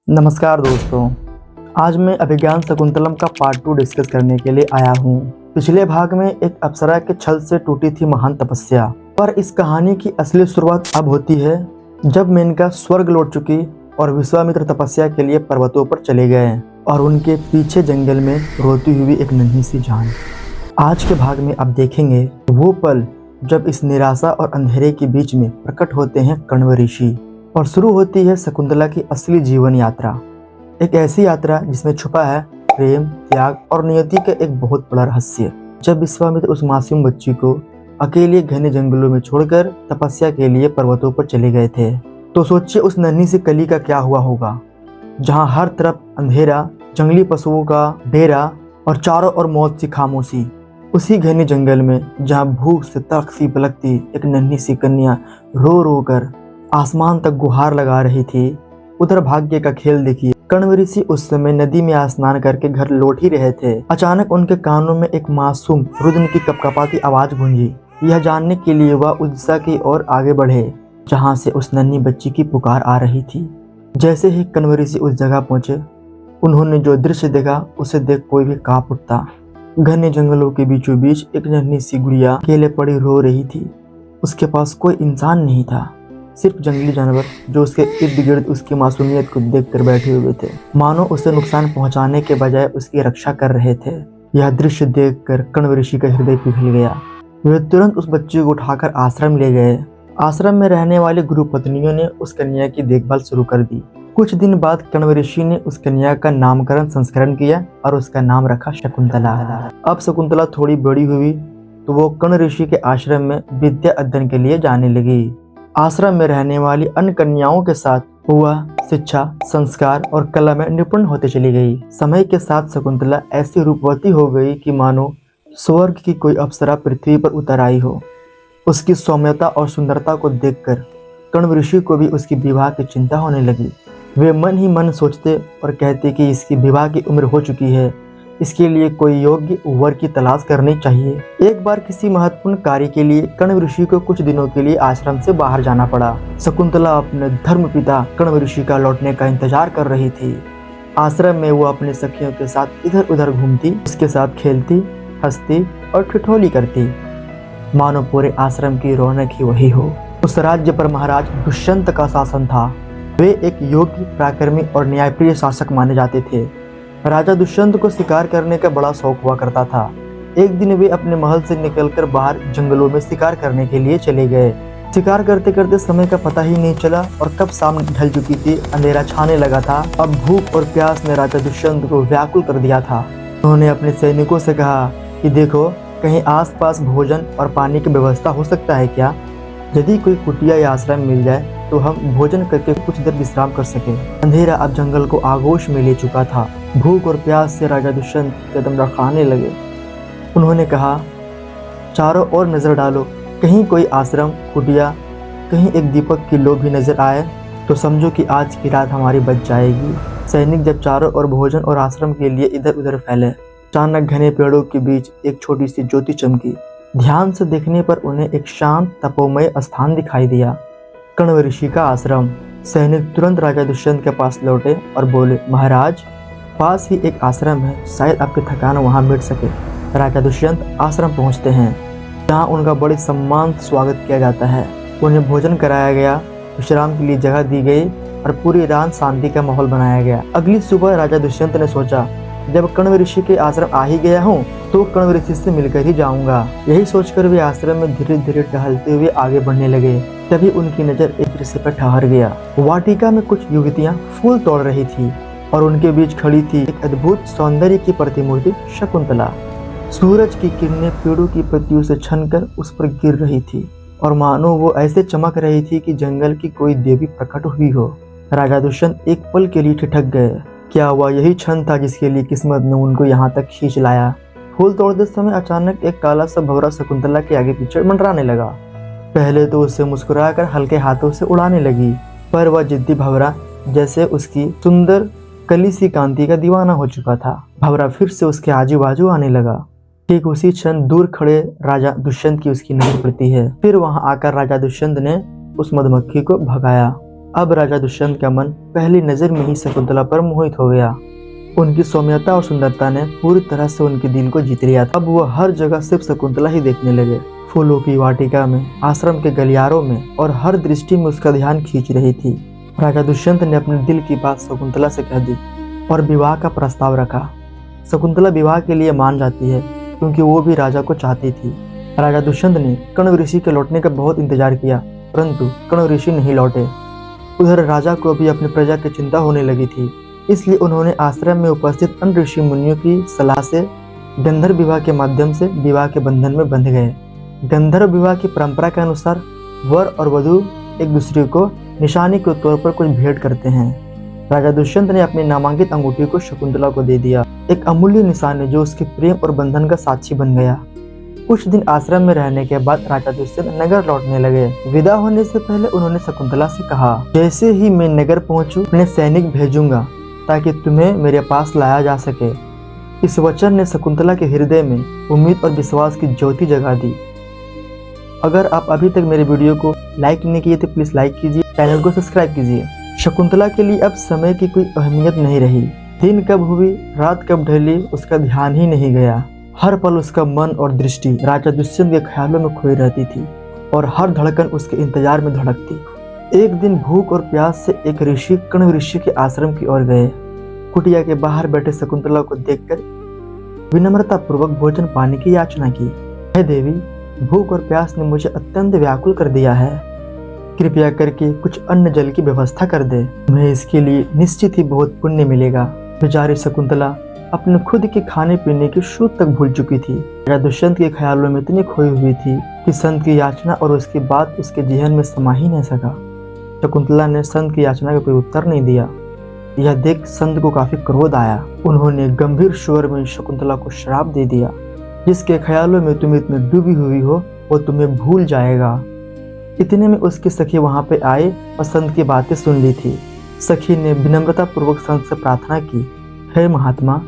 नमस्कार दोस्तों। आज मैं अभिज्ञान शकुंतलम का पार्ट 2 डिस्कस करने के लिए आया हूँ। पिछले भाग में एक अप्सरा के छल से टूटी थी महान तपस्या, पर इस कहानी की असली शुरुआत अब होती है जब मेनका स्वर्ग लौट चुकी और विश्वामित्र तपस्या के लिए पर्वतों पर चले गए और उनके पीछे जंगल में रोती हुई एक नन्ही सी जान। आज के भाग में अब देखेंगे वो पल जब इस निराशा और अंधेरे के बीच में प्रकट होते हैं कण्व ऋषि और शुरू होती है शकुंतला की असली जीवन यात्रा। एक ऐसी यात्रा जिसमें छुपा है प्रेम, त्याग और नियति का एक बहुत बड़ा रहस्य। जब विश्वामित्र उस मासूम बच्ची को अकेले घने जंगलों में छोड़कर तपस्या के लिए पर्वतों पर चले गए थे, तो सोचिए उस नन्ही सी कली का क्या हुआ होगा, जहाँ हर तरफ अंधेरा, जंगली पशुओं का डेरा और चारों ओर मौत सी खामोशी। उसी घने जंगल में जहाँ भूख से तड़क सी पलकती एक नन्ही सी कन्या रो रो कर आसमान तक गुहार लगा रही थी, उधर भाग्य का खेल देखिए। कण्व ऋषि उस समय नदी में स्नान करके घर लौट ही रहे थे। अचानक उनके कानों में एक मासूम रुदन की कपकपाती आवाज गूंजी। यह जानने के लिए वह उस दिशा की ओर आगे बढ़े जहां से उस नन्ही बच्ची की पुकार आ रही थी। जैसे ही कण्व ऋषि उस जगह पहुंचे, उन्होंने जो दृश्य देखा उसे देख कोई भी कांप उठता। घने जंगलों के बीचों बीच एक नन्ही सी गुड़िया अकेले पड़ी रो रही थी। उसके पास कोई इंसान नहीं था, सिर्फ जंगली जानवर जो उसके इर्द गिर्द उसकी मासूमियत को देखकर बैठे हुए थे, मानो उसे नुकसान पहुंचाने के बजाय उसकी रक्षा कर रहे थे। यह दृश्य देखकर कण्व ऋषि का हृदय पिघल गया। वे तुरंत उस बच्चे को उठाकर आश्रम ले गए। आश्रम में रहने वाली गुरु पत्नियों ने उस कन्या की देखभाल शुरू कर दी। कुछ दिन बाद कण्व ऋषि ने उस कन्या का नामकरण संस्करण किया और उसका नाम रखा शकुंतला। अब शकुंतला थोड़ी बड़ी हुई तो वो कण्व ऋषि के आश्रम में विद्या अध्ययन के लिए जाने लगी। आश्रम में रहने वाली अन्य कन्याओं के साथ वह शिक्षा, संस्कार और कला में निपुण होते चली गई। समय के साथ शकुंतला ऐसी रूपवती हो गई कि मानो स्वर्ग की कोई अप्सरा पृथ्वी पर उतर आई हो। उसकी सौम्यता और सुंदरता को देखकर कण्व ऋषि को भी उसकी विवाह की चिंता होने लगी। वे मन ही मन सोचते और कहते कि इसकी विवाह की उम्र हो चुकी है, इसके लिए कोई योग्य वर की तलाश करनी चाहिए। एक बार किसी महत्वपूर्ण कार्य के लिए कण्व ऋषि को कुछ दिनों के लिए आश्रम से बाहर जाना पड़ा। शकुंतला अपने धर्म पिता कण्व ऋषि का लौटने का इंतजार कर रही थी। आश्रम में वो अपने सखियों के साथ इधर उधर घूमती, उसके साथ खेलती, हंसती और ठिठोली करती, मानो पूरे आश्रम की रौनक ही वही हो। उस राज्य पर महाराज दुष्यंत का शासन था। वे एक योग्य, पराक्रमी और न्यायप्रिय शासक माने जाते थे। राजा दुष्यंत को शिकार करने का बड़ा शौक हुआ करता था। एक दिन वे अपने महल से निकलकर बाहर जंगलों में शिकार करने के लिए चले गए। शिकार करते करते समय का पता ही नहीं चला और कब शाम ढल चुकी थी, अंधेरा छाने लगा था। अब भूख और प्यास ने राजा दुष्यंत को व्याकुल कर दिया था। उन्होंने अपने सैनिकों से कहा कि देखो, कहीं आसपास भोजन और पानी की व्यवस्था हो सकता है क्या? यदि कोई कुटिया या आश्रम मिल जाए तो हम भोजन करके कुछ देर विश्राम कर सके। अंधेरा अब जंगल को आगोश में ले चुका था। भूख और प्यास से राजा दुष्यंत कदम रखाने लगे। उन्होंने कहा, चारों ओर नजर डालो, कहीं कोई आश्रम, कुटिया, कहीं एक दीपक की लो भी नजर आए तो समझो कि आज की रात हमारी बच जाएगी। सैनिक जब चारों ओर भोजन और आश्रम के लिए इधर उधर फैले, अचानक घने पेड़ों के बीच एक छोटी सी ज्योति चमकी। ध्यान से देखने पर उन्हें एक शांत तपोमय स्थान दिखाई दिया, कण्व ऋषि का आश्रम। सैनिक तुरंत राजा दुष्यंत के पास लौटे और बोले, महाराज, पास ही एक आश्रम है, शायद आपकी थकान वहां मिट सके। राजा दुष्यंत आश्रम पहुंचते हैं, जहां उनका बड़े सम्मान से स्वागत किया जाता है। उन्हें भोजन कराया गया, विश्राम के लिए जगह दी गई और पूरी रात शांति का माहौल बनाया गया। अगली सुबह राजा दुष्यंत ने सोचा, जब कण्व ऋषि के आश्रम आ ही गया हूँ तो कण्व ऋषि से मिलकर ही जाऊंगा। यही सोचकर वे आश्रम में धीरे धीरे टहलते हुए आगे बढ़ने लगे। तभी उनकी नजर एक दृश्य पर ठहर गया। वाटिका में कुछ युवतियां फूल तोड़ रही थी और उनके बीच खड़ी थी एक अद्भुत सौंदर्य की प्रतिमूर्ति शकुंतला। सूरज की किरणें पेड़ों की पत्तियों से छनकर उस पर गिर रही थी और मानो वो ऐसे चमक रही थी कि जंगल की कोई देवी प्रकट हुई हो। राजा दुष्यंत एक पल के लिए ठिठक गए। क्या हुआ यही क्षण था जिसके लिए किस्मत ने उनको यहाँ तक खींच लाया? फूल तोड़ते समय अचानक एक काला सा भंवरा शकुंतला के आगे पीछे मंडराने लगा। पहले तो उसे मुस्कुराकर हल्के हाथों से उड़ाने लगी, पर वह जिद्दी भंवरा जैसे उसकी सुंदर कली सी कांति का दीवाना हो चुका था। भंवरा फिर से उसके आजू बाजू आने लगा। ठीक उसी क्षण दूर खड़े राजा दुष्यंत की उसकी नजर पड़ती है। फिर वहां आकर राजा दुष्यंत ने उस मधुमक्खी को भगाया। अब राजा दुष्यंत का मन पहली नजर में ही शकुंतला पर मोहित हो गया। उनकी सौम्यता और सुंदरता ने पूरी तरह से उनके दिल को जीत लिया। अब वह हर जगह सिर्फ शकुंतला ही देखने लगे। फूलों की वाटिका में, आश्रम के गलियारों में और हर दृष्टि में उसका ध्यान खींच रही थी। राजा दुष्यंत ने अपने दिल की बात शकुंतला से कह दी और विवाह का प्रस्ताव रखा। शकुंतला विवाह के लिए मान जाती है क्योंकि वो भी राजा को चाहती थी। राजा दुष्यंत ने कण्व ऋषि के लौटने का बहुत इंतजार किया, परंतु कण्व ऋषि नहीं लौटे। उधर राजा को भी अपनी प्रजा की चिंता होने लगी थी, इसलिए उन्होंने आश्रम में उपस्थित अन्य ऋषि मुनियों की सलाह से गंधर्व विवाह के माध्यम से विवाह के बंधन में बंध गए। गंधर्व विवाह की परंपरा के अनुसार वर और वधू एक दूसरे को निशानी के तौर पर कुछ भेंट करते हैं। राजा दुष्यंत ने अपनी नामांकित अंगूठी को शकुंतला को दे दिया, एक अमूल्य निशानी जो उसके प्रेम और बंधन का साक्षी बन गया। कुछ दिन आश्रम में रहने के बाद राजा दुष्यंत नगर लौटने लगे। विदा होने से पहले उन्होंने शकुंतला से कहा, जैसे ही मैं नगर पहुंचूं, अपने सैनिक भेजूंगा ताकि तुम्हें मेरे पास लाया जा सके। इस वचन ने शकुंतला के हृदय में उम्मीद और विश्वास की ज्योति जगा दी। अगर आप अभी तक मेरे वीडियो को लाइक नहीं किए तो प्लीज लाइक कीजिए, चैनल को सब्सक्राइब कीजिए। शकुंतला के लिए अब समय की कोई अहमियत नहीं रही। दिन कब हुई, रात कब ढली, उसका ध्यान ही नहीं गया। हर पल उसका मन और दृष्टि राजा दुष्यंत के ख्यालों में खोई रहती थी और हर धड़कन उसके इंतजार में धड़कती। एक दिन भूख और प्यास से एक ऋषि कण्व ऋषि के आश्रम की ओर गए। कुटिया के बाहर बैठे शकुंतला को देखकर विनम्रता पूर्वक भोजन पाने की याचना की। हे देवी, भूख और प्यास ने मुझे अत्यंत व्याकुल कर दिया है। कृपया करके कुछ अन्न जल की व्यवस्था कर दे। तुम्हें इसके लिए निश्चित ही बहुत पुण्य मिलेगा। बेचारी शकुंतला अपने खुद के खाने पीने की शुद्ध तक भूल चुकी थी। राजा दुष्यंत के ख्यालों में इतनी खोई हुई थी कि संत की याचना और उसकी बात उसके जहन में समा ही नहीं सका। शकुंतला ने संत की याचना का कोई उत्तर नहीं दिया। यह देख संत को काफी क्रोध आया। उन्होंने गंभीर स्वर में शकुंतला को श्राप दे दिया, जिसके ख्यालों में तुम इतनी डूबी हुई हो वो तुम्हें भूल जाएगा। इतने में उसकी सखी वहां पे आए और संत की बातें सुन ली थी। सखी ने विनम्रता पूर्वक संत से प्रार्थना की, हे महात्मा,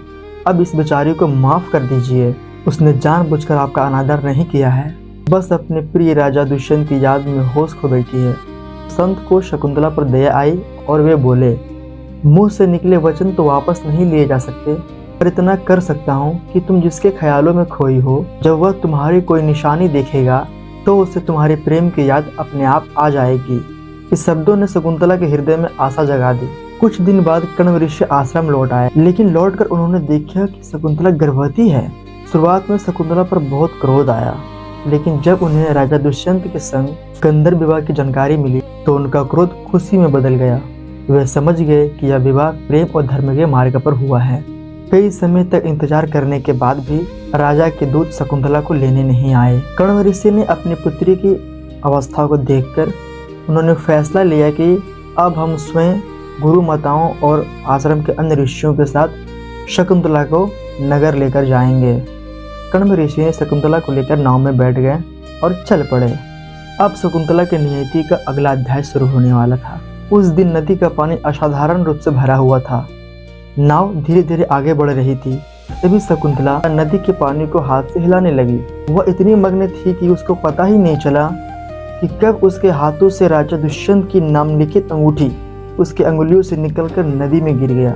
अब इस बेचारी को माफ कर दीजिए। उसने जानबूझकर आपका अनादर नहीं किया है, बस अपने प्रिय राजा दुष्यंत की याद में होश खो बैठी है। संत को शकुंतला पर दया आई और वे बोले, मुंह से निकले वचन तो वापस नहीं लिए जा सकते, पर इतना कर सकता हूँ कि तुम जिसके ख्यालों में खोई हो, जब वह तुम्हारी कोई निशानी देखेगा तो उसे तुम्हारे प्रेम की याद अपने आप आ जाएगी। इस शब्दों ने शकुंतला के हृदय में आशा जगा दी। कुछ दिन बाद कण्व ऋषि आश्रम लौट आए, लेकिन लौटकर उन्होंने देखा कि शकुंतला गर्भवती है। शुरुआत में शकुंतला पर बहुत क्रोध आया, लेकिन जब उन्हें राजा दुष्यंत के संग गंधर्व विवाह की जानकारी मिली तो उनका क्रोध खुशी में बदल गया। वे समझ गए कि यह विवाह प्रेम और धर्म के मार्ग पर हुआ है। कई समय तक इंतजार करने के बाद भी राजा के दूत शकुंतला को लेने नहीं आए। कण्व ऋषि ने अपनी पुत्री की अवस्था को देखकर उन्होंने फैसला लिया कि अब हम स्वयं गुरु माताओं और आश्रम के अन्य ऋषियों के साथ शकुंतला को नगर लेकर जाएंगे। कण्व ऋषि ने शकुंतला को लेकर नाव में बैठ गए और चल पड़े। अब शकुंतला के नियति का अगला अध्याय शुरू होने वाला था। उस दिन नदी का पानी असाधारण रूप से भरा हुआ था। नाव धीरे धीरे आगे बढ़ रही थी। तभी शकुंतला नदी के पानी को हाथ से हिलाने लगी। वह इतनी मग्न थी कि उसको पता ही नहीं चला कि कब उसके हाथों से राजा दुष्यंत की नामलिखित अंगूठी उसके अंगुलियों से निकलकर नदी में गिर गया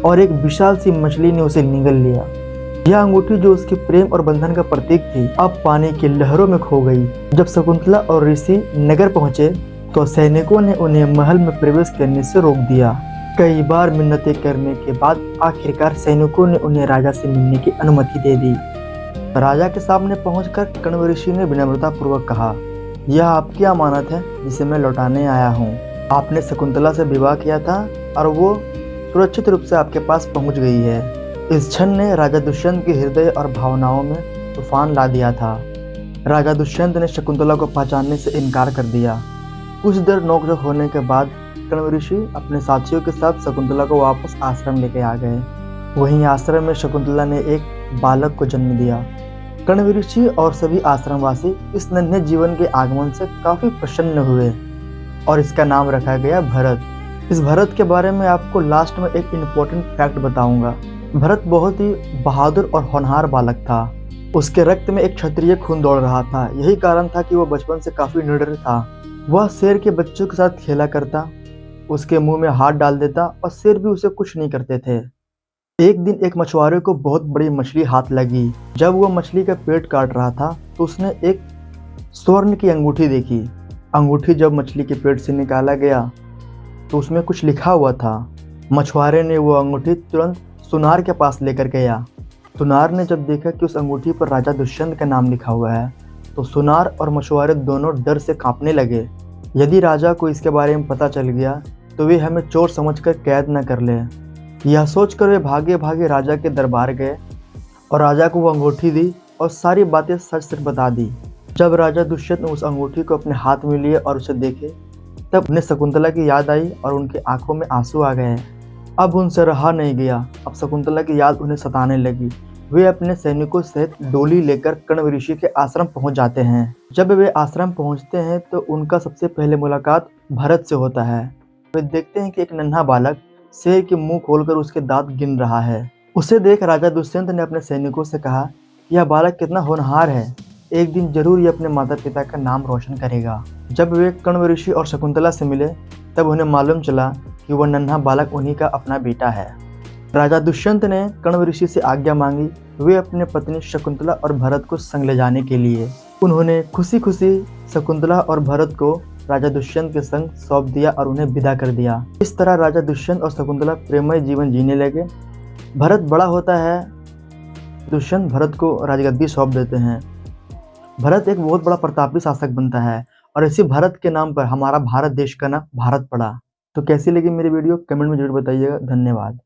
और एक विशाल सी मछली ने उसे निगल लिया। यह अंगूठी जो उसके प्रेम और बंधन का प्रतीक थी, अब पानी की लहरों में खो गई। जब शकुंतला और ऋषि नगर पहुंचे तो सैनिकों ने उन्हें महल में प्रवेश करने से रोक दिया। कई बार मिन्नतें करने के बाद आखिरकार सैनिकों ने उन्हें राजा से मिलने की अनुमति दे दी। राजा के सामने पहुंचकर कण्व ऋषि ने विनम्रता पूर्वक कहा, यह आपकी अमानत है जिसे मैं लौटाने आया हूँ। आपने शकुंतला से विवाह किया था और वो सुरक्षित रूप से आपके पास पहुंच गई है। इस क्षण ने राजा दुष्यंत के हृदय और भावनाओं में तूफान ला दिया था। राजा दुष्यंत ने शकुंतला को पहचानने से इनकार कर दिया। कुछ देर नोकझोंक होने के बाद कण्व ऋषि अपने साथियों के साथ शकुंतला को वापस आश्रम लेके आ गए। वहीं आश्रम में शकुंतला ने एक बालक को जन्म दिया। कण्व ऋषि और सभी आश्रमवासी इस नन्हे जीवन के आगमन से काफी प्रसन्न हुए और इसका नाम रखा गया भरत। इस भरत के बारे में आपको लास्ट में एक इम्पोर्टेंट फैक्ट बताऊंगा। भरत बहुत ही बहादुर और होनहार बालक था। उसके रक्त में एक क्षत्रिय खून दौड़ रहा था। यही कारण था कि वह बचपन से काफी निडर था। वह शेर के बच्चों के साथ खेला करता उसके मुंह में हाथ डाल देता और शेर भी उसे कुछ नहीं करते थे। एक दिन एक मछुआरे को बहुत बड़ी मछली हाथ लगी। जब वो मछली का पेट काट रहा था तो उसने एक स्वर्ण की अंगूठी देखी। अंगूठी जब मछली के पेट से निकाला गया तो उसमें कुछ लिखा हुआ था। मछुआरे ने वो अंगूठी तुरंत सुनार के पास लेकर गया। सुनार ने जब देखा कि उस अंगूठी पर राजा दुष्यंत का नाम लिखा हुआ है तो सुनार और मछुआरे दोनों डर से कांपने लगे। यदि राजा को इसके बारे में पता चल गया तो वे हमें चोर समझकर कैद न कर ले। यह सोचकर वे भागे भागे राजा के दरबार गए और राजा को वो अंगूठी दी और सारी बातें सच सच बता दी। जब राजा दुष्यंत ने उस अंगूठी को अपने हाथ में लिए और उसे देखे तब उन्हें शकुंतला की याद आई और उनकी आंखों में आंसू आ गए। अब उनसे रहा नहीं गया। अब शकुंतला की याद उन्हें सताने लगी। वे अपने सैनिकों सहित डोली लेकर कण्व ऋषि के आश्रम पहुंच जाते हैं। जब वे आश्रम पहुंचते हैं तो उनका सबसे पहले मुलाकात भरत से होता है। वे देखते हैं कि एक नन्हा बालक शेर के मुंह खोलकर उसके दांत गिन रहा है। उसे देख राजा दुष्यंत ने अपने सैनिकों से कहा, यह बालक कितना होनहार है, एक दिन जरूर ये अपने माता पिता का नाम रोशन करेगा। जब वे कण्व ऋषि और शकुंतला से मिले तब उन्हें मालूम चला कि वह नन्हा बालक उन्हीं का अपना बेटा है। राजा दुष्यंत ने कण्व ऋषि से आज्ञा मांगी। वे अपने पत्नी शकुंतला और भरत को संग ले जाने के लिए उन्होंने खुशी खुशी शकुंतला और भरत को राजा दुष्यंत के संग सौंप दिया और उन्हें विदा कर दिया। इस तरह राजा दुष्यंत और शकुंतला प्रेममय जीवन जीने लगे। भरत बड़ा होता है। दुष्यंत भरत को राजगद्दी सौंप देते हैं। भरत एक बहुत बड़ा प्रतापी शासक बनता है और इसी भरत के नाम पर हमारा भारत देश का नाम भारत पड़ा। तो कैसी लगी मेरी वीडियो कमेंट में जरूर बताइएगा। धन्यवाद।